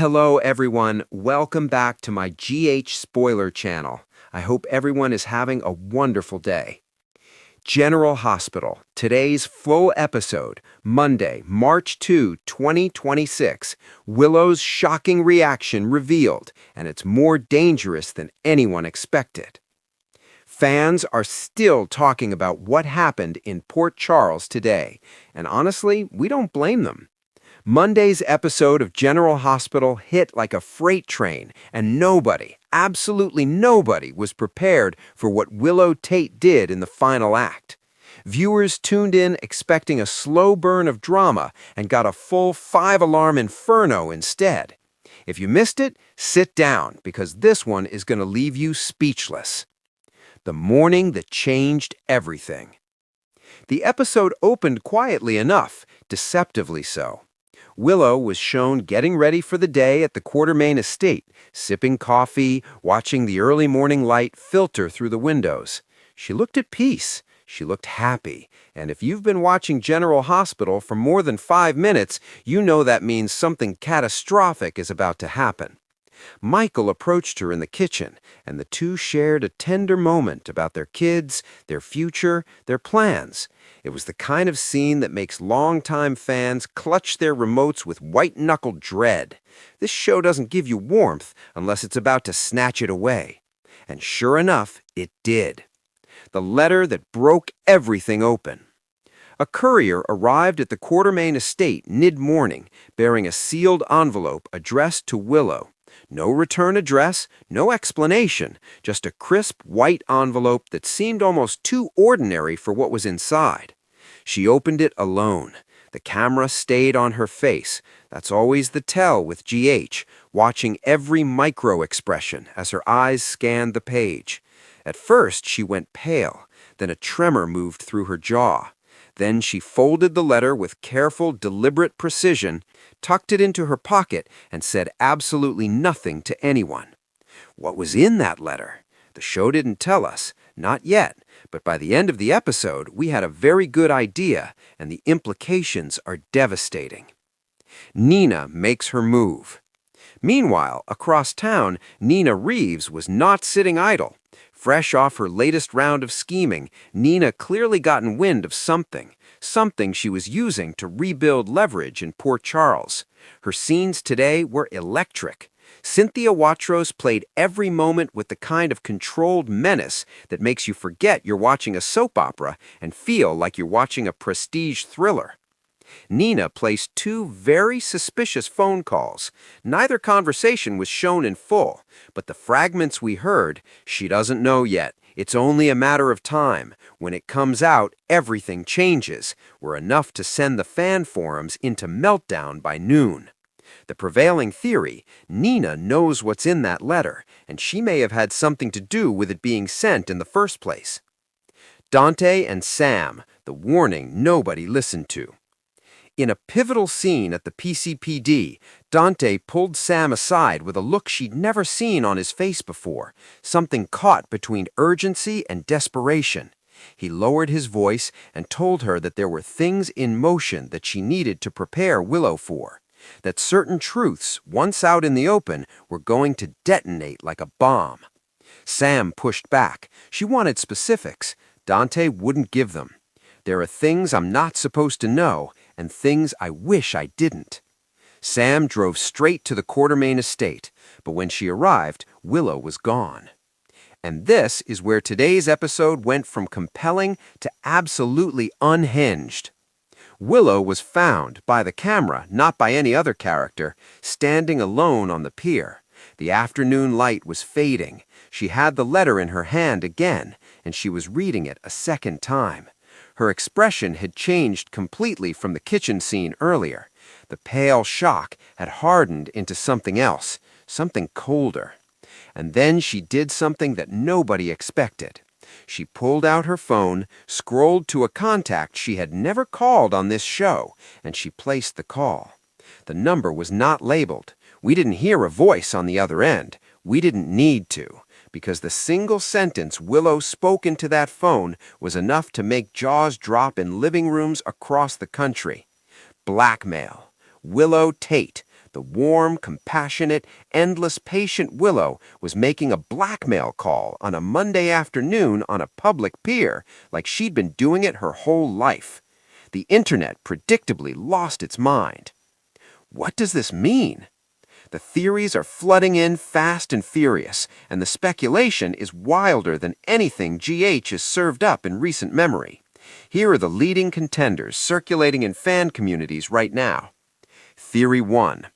Hello, everyone. Welcome back to my GH Spoiler channel. I hope everyone is having a wonderful day. General Hospital, today's full episode, Monday, March 2, 2026. Willow's shocking reaction revealed, and it's more dangerous than anyone expected. Fans are still talking about what happened in Port Charles today, and honestly, we don't blame them. Monday's episode of General Hospital hit like a freight train, and nobody, absolutely nobody, was prepared for what Willow Tate did in the final act. Viewers tuned in expecting a slow burn of drama and got a full five-alarm inferno instead. If you missed it, sit down, because this one is going to leave you speechless. The morning that changed everything. The episode opened quietly enough, deceptively so. Willow was shown getting ready for the day at the Quartermain estate, sipping coffee, watching the early morning light filter through the windows. She looked at peace. She looked happy. And if you've been watching General Hospital for more than 5 minutes, you know that means something catastrophic is about to happen. Michael approached her in the kitchen, and the two shared a tender moment about their kids, their future, their plans. It was the kind of scene that makes longtime fans clutch their remotes with white-knuckled dread. This show doesn't give you warmth unless it's about to snatch it away. And sure enough, it did. The letter that broke everything open. A courier arrived at the Quartermain estate mid-morning, bearing a sealed envelope addressed to Willow. No return address, no explanation, just a crisp white envelope that seemed almost too ordinary for what was inside. She opened it alone. The camera stayed on her face. That's always the tell with GH, watching every micro-expression as her eyes scanned the page. At first, she went pale. Then a tremor moved through her jaw. Then she folded the letter with careful, deliberate precision, tucked it into her pocket, and said absolutely nothing to anyone. What was in that letter? The show didn't tell us, not yet, but by the end of the episode, we had a very good idea, and the implications are devastating. Nina makes her move. Meanwhile, across town, Nina Reeves was not sitting idle. Fresh off her latest round of scheming, Nina clearly gotten wind of something she was using to rebuild leverage in Port Charles. Her scenes today were electric. Cynthia Watros played every moment with the kind of controlled menace that makes you forget you're watching a soap opera and feel like you're watching a prestige thriller. Nina placed 2 very suspicious phone calls. Neither conversation was shown in full, but the fragments we heard, she doesn't know yet. It's only a matter of time. When it comes out, everything changes, were enough to send the fan forums into meltdown by noon. The prevailing theory, Nina knows what's in that letter, and she may have had something to do with it being sent in the first place. Dante and Sam, the warning nobody listened to. In a pivotal scene at the PCPD, Dante pulled Sam aside with a look she'd never seen on his face before, something caught between urgency and desperation. He lowered his voice and told her that there were things in motion that she needed to prepare Willow for, that certain truths, once out in the open, were going to detonate like a bomb. Sam pushed back. She wanted specifics. Dante wouldn't give them. There are things I'm not supposed to know, and things I wish I didn't. Sam drove straight to the Quartermain estate, but when she arrived, Willow was gone. And this is where today's episode went from compelling to absolutely unhinged. Willow was found by the camera, not by any other character, standing alone on the pier. The afternoon light was fading. She had the letter in her hand again, and she was reading it a second time. Her expression had changed completely from the kitchen scene earlier. The pale shock had hardened into something else, something colder. And then she did something that nobody expected. She pulled out her phone, scrolled to a contact she had never called on this show, and she placed the call. The number was not labeled. We didn't hear a voice on the other end. We didn't need to, because the single sentence Willow spoke into that phone was enough to make jaws drop in living rooms across the country. Blackmail. Willow Tate, The warm, compassionate, endless patient Willow was making a blackmail call on a Monday afternoon on a public pier like she'd been doing it her whole life. The internet predictably lost its mind. What does this mean? The theories are flooding in fast and furious, and the speculation is wilder than anything GH has served up in recent memory. Here are the leading contenders circulating in fan communities right now. Theory 1.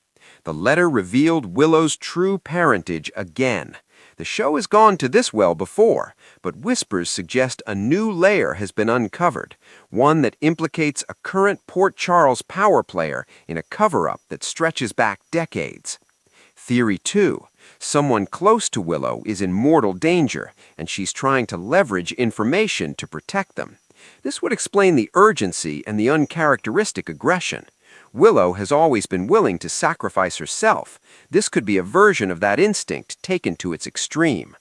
The letter revealed Willow's true parentage again. The show has gone to this well before, but whispers suggest a new layer has been uncovered, one that implicates a current Port Charles power player in a cover-up that stretches back decades. Theory 2. Someone close to Willow is in mortal danger, and she's trying to leverage information to protect them. This would explain the urgency and the uncharacteristic aggression. Willow has always been willing to sacrifice herself. This could be a version of that instinct taken to its extreme.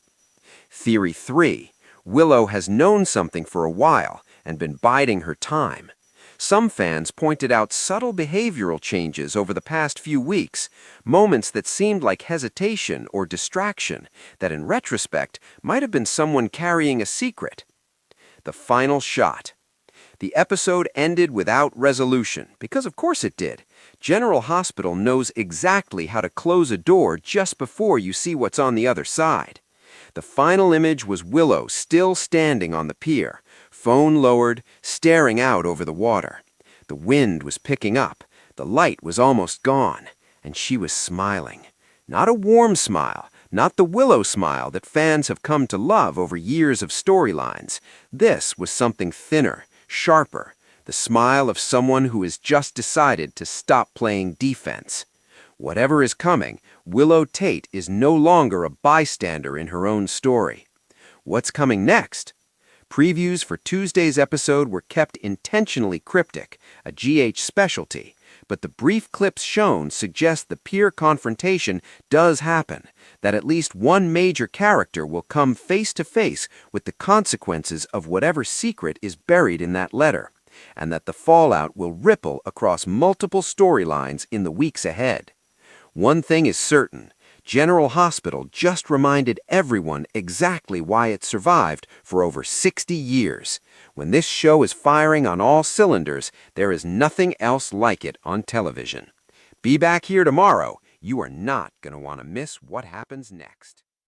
Theory 3. Willow has known something for a while and been biding her time. Some fans pointed out subtle behavioral changes over the past few weeks, moments that seemed like hesitation or distraction that in retrospect might have been someone carrying a secret. The final shot. The episode ended without resolution, because of course it did. General Hospital knows exactly how to close a door just before you see what's on the other side. The final image was Willow still standing on the pier, phone lowered, staring out over the water. The wind was picking up, the light was almost gone, and she was smiling. Not a warm smile, not the Willow smile that fans have come to love over years of storylines. This was something thinner, sharper, the smile of someone who has just decided to stop playing defense. Whatever is coming, Willow Tate is no longer a bystander in her own story. What's coming next? Previews for Tuesday's episode were kept intentionally cryptic, a GH specialty, but the brief clips shown suggest the peer confrontation does happen, that at least one major character will come face to face with the consequences of whatever secret is buried in that letter, and that the fallout will ripple across multiple storylines in the weeks ahead. One thing is certain. General Hospital just reminded everyone exactly why it survived for over 60 years. When this show is firing on all cylinders, there is nothing else like it on television. Be back here tomorrow. You are not going to want to miss what happens next.